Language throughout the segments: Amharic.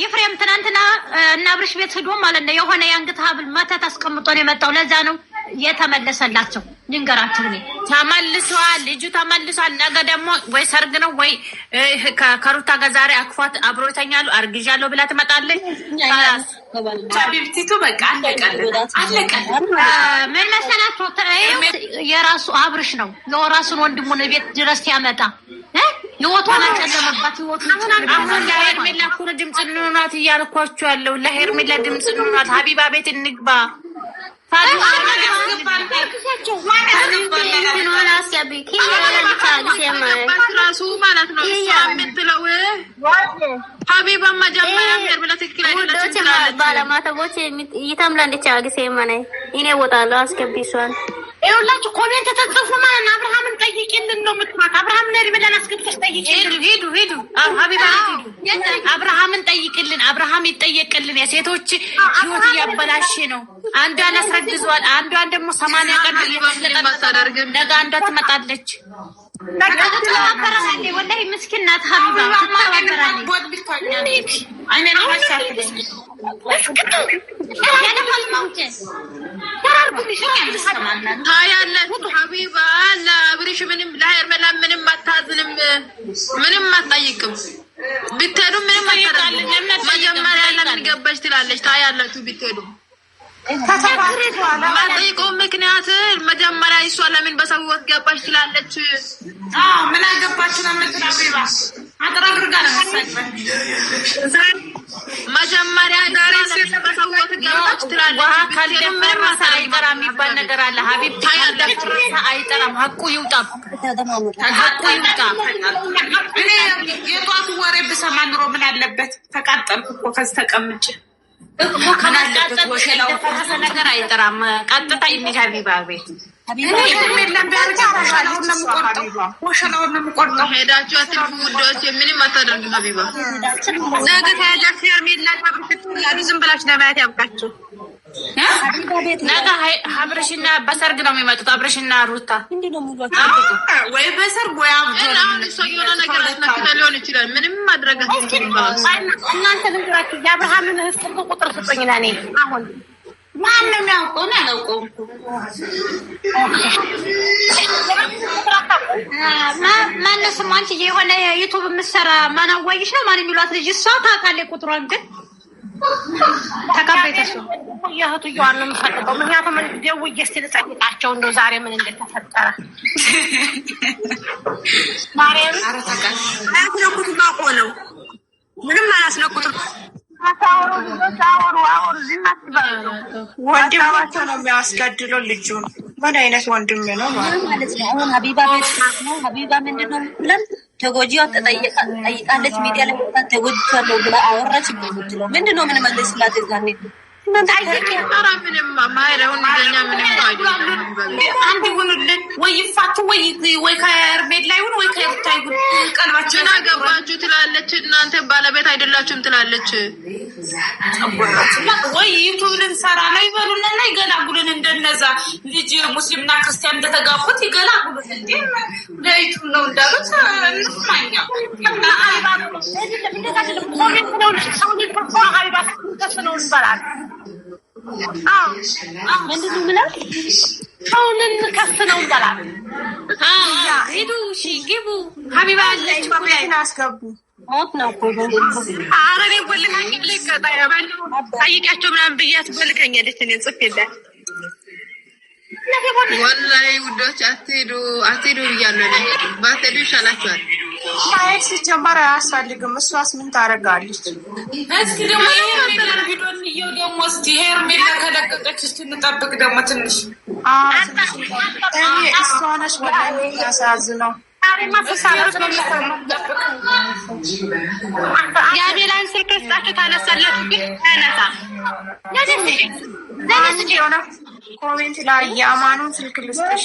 ይፍሬም ትናንትና እና አብርሽ ቤት ሄዶ ማለት ነው የሆነ የአንገት ሀብል መተት አስቀምጦ ነው የመጣው። ለዛ ነው የተመለሰላቸው። ልንገራችሁ እኔ ተመልሷል፣ ልጁ ተመልሷል። ነገ ደግሞ ወይ ሰርግ ነው ወይ ከሩታ ጋር ዛሬ አክፏት አብሮ ይተኛሉ። አርግዣለሁ ብላ ትመጣለች። ቢብቲቱ በቃ አለቀለት። ምን መሰላችሁ? የራሱ አብርሽ ነው የራሱን ወንድሙን ቤት ድረስ ያመጣ ህይወቷን አጨለመባት። አሁን ለሄርሜላ እኮ ነው ድምፅ እንሆናት እያልኳችሁ ያለው። ለሄርሜላ ድምፅ እንሆናት። ሀቢባ ቤት እንግባ ራሱ ማለት ነው የምትለው ሀቢባ መጀመሪያ ብላ ትክክል አይደለችም። ባለማተቦች ይተምላለች። አግሴ ማነ እኔ እወጣለሁ። አስገቢ እሷን ይኸውላችሁ ኮሜንት ተጽፉ ማለት ነው። አብርሃምን ጠይቂልን ነው የምትማት። አብርሃምን ሄርሜላን አስገብተሽ ጠይቂልን። ሄዱ ሀቢባ ሄዱ። አብርሃምን ጠይቅልን። አብርሃም ይጠየቅልን። የሴቶች ህይወት እያበላሽ ነው። አንዷን አስረግዟል። አንዷን ደግሞ 80 ቀን ነገ አንዷ ትመጣለች። ወላሂ ምስኪን ናት ሀቢባ ሀቢባ ለአብርሽ ምንም ለሄርሜላ ምንም አታዝንም፣ ምንም አትጠይቅም። ብትሄዱ ምንም አታደርግም። መጀመሪያ ለምን ገባች ትላለች። ታያላችሁ ብትሄዱ ማጠይቀው ምክንያት መጀመሪያ እሷ ለምን በሰው ህይወት ገባች ትላለች። ምን አገባችሁ ነው የምትለው? አጥራግርጋ ነው መጀመሪያ በሰው ህይወት ገባች ትላለች። ውሃ ካልደመረ አይጠራ የሚባል ነገር አለ። ሀቢብ አይጠራም። ሀቁ ይውጣ፣ ሀቁ ይውጣ። እኔ የጧቱ ወሬ ብሰማ ኑሮ ምን አለበት? ተቃጠልኩ እኮ ከዚህ ተቀምጬ ነገር አይጠራም። ቀጥታ ይሚሻል ቤት ሄዳችሁ አትልፉ ውዶች። ምንም አታደርግም ሀቢባ። ነገ ከያጃችሁ ሄርሜላ ዝም ብላችሁ ለማየት ያብቃችሁ። ነገ አብርሽና በሰርግ ነው የሚመጡት። አብርሽና ሩታ ወይ በሰርግ ወይ አሁን እሷ የሆነ ነገር አስነክታ ሊሆን ይችላል። ምንም ማድረግ እናንተ ንግራችሁ የአብርሃምን ህዝብ ቁጥር ስጡኝ። ለእኔ አሁን ማንም ያውቀውን አላውቀውም። ማነው ስሙ? አንቺ የሆነ ዩቱብ የምትሰራ ማን አዋይሽ ነው ማን የሚሏት ልጅ እሷ ታውቃለች ቁጥሯን ግን ተቀበይተሽ የእህትየዋን ነው የምፈልገው። ምክንያቱም ደውዬ እስኪ ልጠይቃቸው እንደው ዛሬ ምን እንደተፈጠረ። አያስነኩትም። አውቆ ነው ምንም አያስነኩትም። ወንድማቸው ነው የሚያስገድለው ልጁን። ምን አይነት ወንድም ነው ማለት ነው? አሁን ሀቢባ ቤት ነው። ሀቢባ ምንድን ነው ብለን ተጎጂዋ ጠይቃለች። ሚዲያ ላይ ተጎጂቻለሁ ብላ አወራች። ምንድን ነው ምን መለስላት? ዛኔ አንድ ይሁኑልን ወይ ይፋቱ ወይ ከሄርሜላ ይሁን ወይ ከሩታ ይሁን። ቀልባችን አገባችሁ ትላለች። እናንተ ባለቤት አይደላችሁም ትላለች። ወይ ዩቱብ ልንሰራ ነው ይበሉንና ይገላጉልን። እንደነዛ ልጅ ሙስሊምና ክርስቲያን እንደተጋፉት ይገላጉልን። እንዴ ለዩቱብ ነው እንዳሉት እንስማኛ ነው እንበላል። ምንድን ነው ምለው ሰውንን ከፍ ነው እንበላል። ሂዱ ግቡ። ሀቢባ አለች አስገቡ ሞት ነው እኮ አረኔ ወልካኝ ጠይቂያቸው ምናምን ብያት ወልካኛለች። እኔ ጽፌላት ወላሂ ውዶች አትሄዱ ብያለሁ። ባትሄዱ ይሻላችኋል። ማየት ሲጀመር አያስፈልግም። እሷስ ምን ታደርጋለች? እስኪ ደግሞ ቪዲዮ ደግሞ እስኪ ሄርሜላ ከለቀቀች እስኪ እንጠብቅ ደግሞ ትንሽ። እኔ እሷ ነች በጣም ያሳዝነው። የአቤላን ስልክ ስጣችሁ ታነሳላችሁ ግን ታነሳ ሆነ ኮሜንት ላይ የአማኑን ስልክ ልስጥሽ።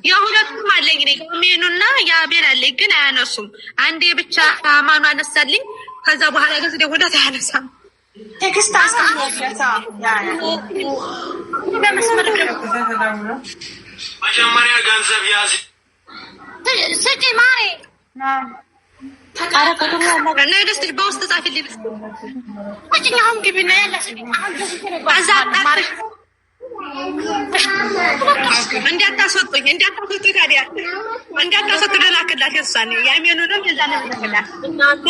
የሁለቱም አለኝ እኔ ኮሜኑና የአቤል አለኝ ግን አያነሱም። አንዴ ብቻ አማኑ አነሳልኝ። ከዛ በኋላ ግን ደውላት አያነሳም። ቴክስት አስቀምጥለታ መጀመሪያ ገንዘብ ያዝ ስጪ ማሬ እና ደስትሽ በውስጥ ጻፊልኝ። ወጭኛውም ግቢና ያላስ እንዳታስወጡኝ ታዲያ እንዳታስወጡ ደላክላት የሳኔ ያሜኑንም እዛ ነው ደላክላት እናንተ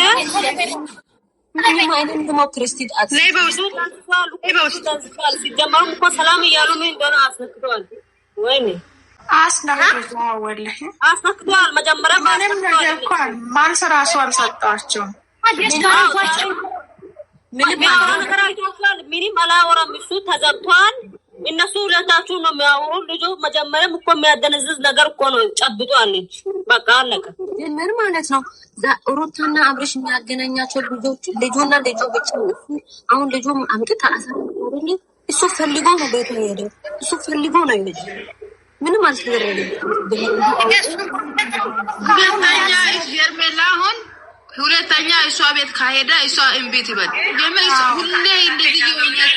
ሲጀመሩም እኮ ሰላም እያሉ ምን እንደሆነ አስነክተዋል። ወይኔ አስነክተዋል። መጀመሪያ ማን ራሱ አልሰጣቸውም። ምንም አላወራም። እሱ ተዘግቷል። እነሱ ሁለታችሁ ነው የሚያወሩ። ልጁ መጀመሪያም እኮ የሚያደነዝዝ ነገር እኮ ነው ጨብጧለች። በቃ አለቀ። ምን ማለት ነው? ሩታና አብርሽ የሚያገናኛቸው ልጁና ልጁ ብቻ ነው። አሁን ልጁ አምጥታ አሳልፈኝ እሱ ፈልጎ ነው ቤቱ ሄደ። እሱ ፈልጎ ነው ይሄ ምንም አልተደረገም። አሁን ሁለተኛ እሷ ቤት ካሄደ እሷ እምቤት ይበል ሁሌ እንደዚህ ይሆናል።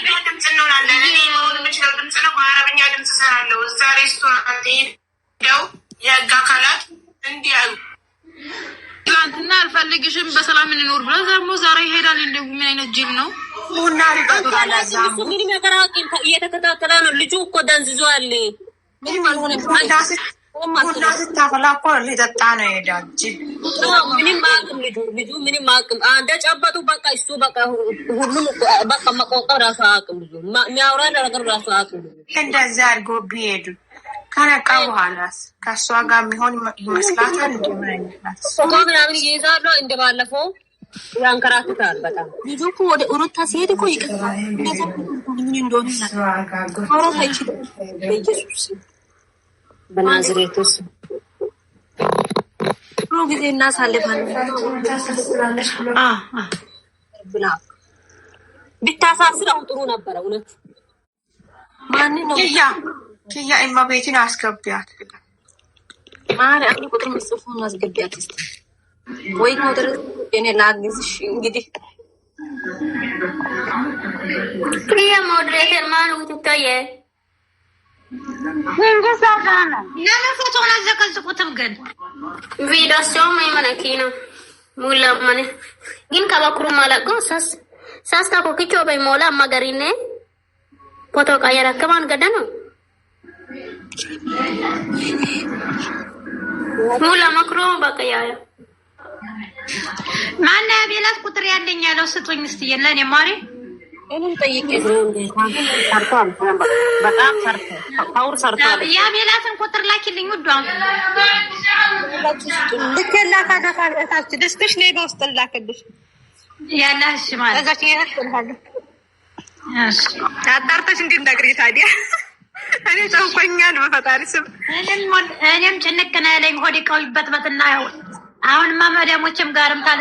ድምጽ ነው በአረብኛ ድምጽ ሰራለው እዛ ሬስቶራንት ሄደው የህግ አካላት እንዲያዩ ትላንትና አልፈልግሽም በሰላም እንኖር ብለ ደግሞ ዛሬ ይሄዳል። እንደ ምን አይነት ጅል ነው? ቡና ሊጠጣላዛ ምንም ነገር አቂም እየተከታተለ ነው። ልጁ እኮ ደንዝዟል። ምንም አልሆነም። ቡና ስታፈላ እኮ ሊጠጣ ነው ይሄዳል። ምንም አቅም ልጁ ምንም አቅም አንደ ጨበጡ በቃ እሱ በቃ ሁሉም በቃ መቆንጠር ራሱ አቅም ልጁ የሚያወራ ነገር ራሱ አቅም እንደዛ አድርጎ ቢሄዱ ከነቃ በኋላስ ከእሷ ጋር የሚሆን ይመስላታል። እንደምን አይመስላት እኮ ምናምን እየይዛሉ እንደባለፈው ያንከራትታል። በጣም ልጁ እኮ ወደ ሩታ ሲሄድ እኮ ይቀርባል። ምን እንደሆነ አውራት አይችልም። በኢየሱስ በናዝሬቱስ ሁሉ ጊዜ እናሳልፋለን። ብላ ብታሳስረው ጥሩ ነበረ። እውነት ማን ነው ኪያ እመቤትን አስገቢያት ማርያም ቁጥር መስፎን አስገቢያት እስቲ ወይ ቁጥር እኔ ላግዝሽ እንግዲህ ኪያ ሞዴሬተር ማን ወጥቶየ ለምን ፎቶውን አዘቀዝቁትም? ግን ቪዲዮ ሲሆን ማይመነኪ ነው ሙላ ማነ ግን ከበኩሩ ማለቆ ሳስታ ኮኪቾ በሞላ ማገሪኔ ፎቶ ቀየረ ከማን ገደ ነው ሙላ ማክሮ በቀያ ማን ያቤላት ቁጥር ያለኝ ያለው ስጡኝ እስቲ ለኔ ማሪ እኔን ጠይቄ ሰርቷል። በጣም ሰርቷል። ያቤላትን ቁጥር ላኪልኝ ውዷ ልኬላታለች። ደስተሽ ነይ በውስጥ ላክልሽ ያላሽ ማለት እዛች ይሄድልሃለሁ። አጣርተሽ እንድትነግሪ ታዲያ እኔ ጨንቆኛል። በፈጣሪ ስም እኔም ጭንቅ ነው ያለኝ። ሆዴ ቀውይበትበትና አሁንማ መዳሞችም ጋርም ታል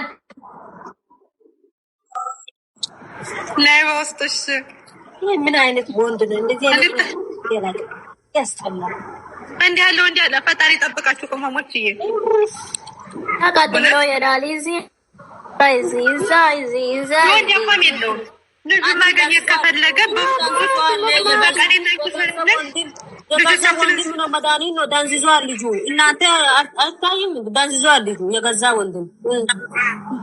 ላይ በውስጥሽ ምን አይነት ወንድ ነው እንደዚህ አይነት ያስጠላል። እንዴ ያለው እንዴ ያለ ፈጣሪ ጠብቃችሁ ቆማሞችዬ ታቃጥሎ ይላል። እዚህ ወንድ እንኳን የለውም። ልጁ ማግኘት ከፈለገ ነው መድኃኒት ነው። ዳንዝዟል ልጁ። እናንተ አታይም? ዳንዝዟል ልጁ። የገዛ ወንድም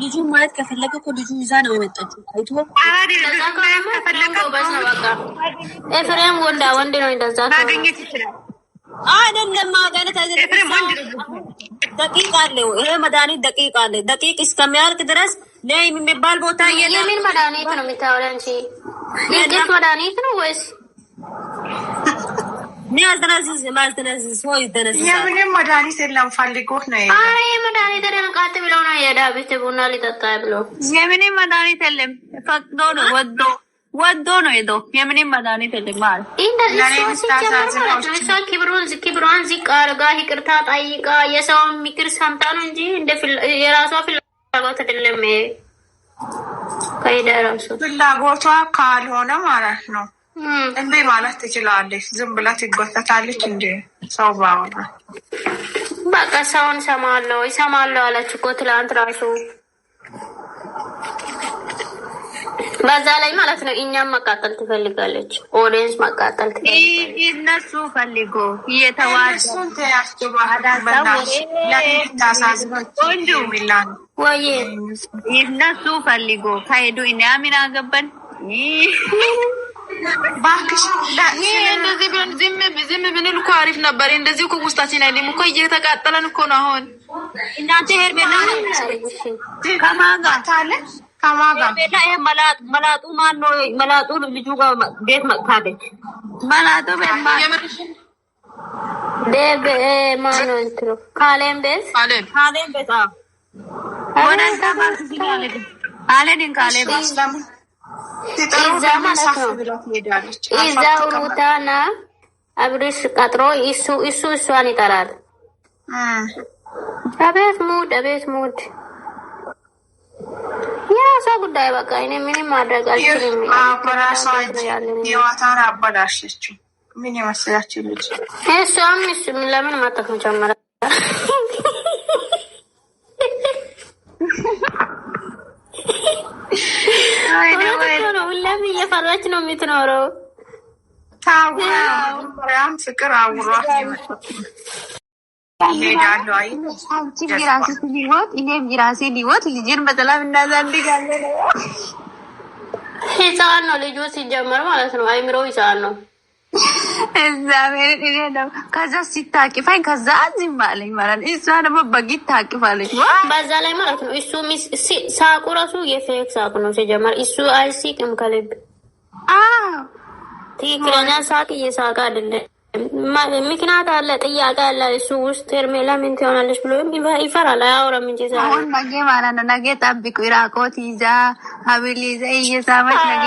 ልጁ ማለት ከፈለገ እኮ ልጁ ይዛ ነው የመጣችው። አይቶ ኤፍሬም ወንድ ነው እንደዛ ማግኘት ይችላል። አይደለም ማገነት አይደለም። ደቂቃ አለው ይሄ መድኃኒት ደቂቃ አለ። ደቂቅ እስከሚያልቅ ድረስ ላይ የሚባል ቦታ የለም። የምን መድኃኒት ነው የምታወራው አንቺ? የጤፍ መድኃኒት ነው ወይስ ማልተነዝዝ ሆይ ደነዝ? የምንም መድኃኒት የለም። ፈልጎት ነው ይሄ። አይ መድኃኒት ደንቃት ብለው ነው የዳቢት ቡና ሊጠጣ ብለው። የምንም መድኃኒት የለም። ፈቅዶ ነው ወዶ ነው ሄዶ። የምንም መድኃኒት የለም ማለት እንደዚህ ክብሯን ዝቅ አድርጋ ይቅርታ ጠይቃ የሰውን ምክር ሰምታ ነው እንጂ እንደ የራሷ ፍላጎት አይደለም። ከይደራሱ ፍላጎቷ ካልሆነ ማለት ነው እንዴ ማለት ትችላለች። ዝም ብላ ትጎተታለች እንዴ ሰው ባወራ በቃ ሰውን ሰማለሁ አለች እኮ ትላንት ራሱ በዛ ላይ ማለት ነው እኛም መቃጠል ትፈልጋለች። ኦዲየንስ መቃጠል ትፈልጋለች። እነሱ ፈልጎ እየተዋደሱን ተያስቱ ባህዳሳው ወይ እነሱ ፈልጎ ካይዱ እኛ ምን አገባን? ባክሽ እንደዚህ ቢሆን ዝም ብንል እኮ አሪፍ ነበር። እንደዚህ እኮ ውስጣችን አይደለም እኮ እየተቃጠለን እኮ ነው አሁን። እናንተ ሄርቤላ ከማጋ ታለ ከማጋ ቤላ ይሄ መላጡ ማን ነው? መላጡ ልጁ ጋር ቤት መጥታለች። መላጡ ቤት ማን ነው እንትሩ ካሌም ቤት ካሌም ቤት ወደዛ ባስ ይላል አለድን ካሌም ባስላም ይዛው ሩታና አብርሽ ቀጥሮ እሷን ይጠራል። አቤት ሙድ የራሷ ጉዳይ በቃ እኔ ምንም ማድረግ አልችልም። ህይወቷን አበላሸችው። ምን የመሰላችሁ ልጅ እሷም ለምን ማጠፍ ጀመረ? ሁሌም እየፈራች ነው የምትኖረው። ታውራም ፍቅር አውሯት ይሄዳሉ። አይ ራሴ ሊወት ልጅን በሰላም እናዛልጋለን። ህፃን ነው ልጁ ሲጀመር ማለት ነው። አይምሮ ህፃን ነው። እግዚአብሔር እኔ ነው ከዛ ሲታቂፋኝ ከዛ አዚም አለኝ ማለት እሷ ደግሞ በጊት ታቂፋለች። በዛ ላይ ማለት ነው እሱ ሳቁ ራሱ የፌክ ሳቁ ነው ሲጀመር። እሱ አይሲቅም ከልብ ትክክለኛ ሳቅ እየሳቀ አይደለም። ምክንያት አለ፣ ጥያቄ አለ እሱ ውስጥ። ሄርሜላ ምን ትሆናለች ብሎ ይፈራል። አያወራም እንጂ አሁን ነገ ማለት ነው ነገ ጠብቁ። ኢራቆት ይዛ ሀብል ይዛ እየሳመች ነገ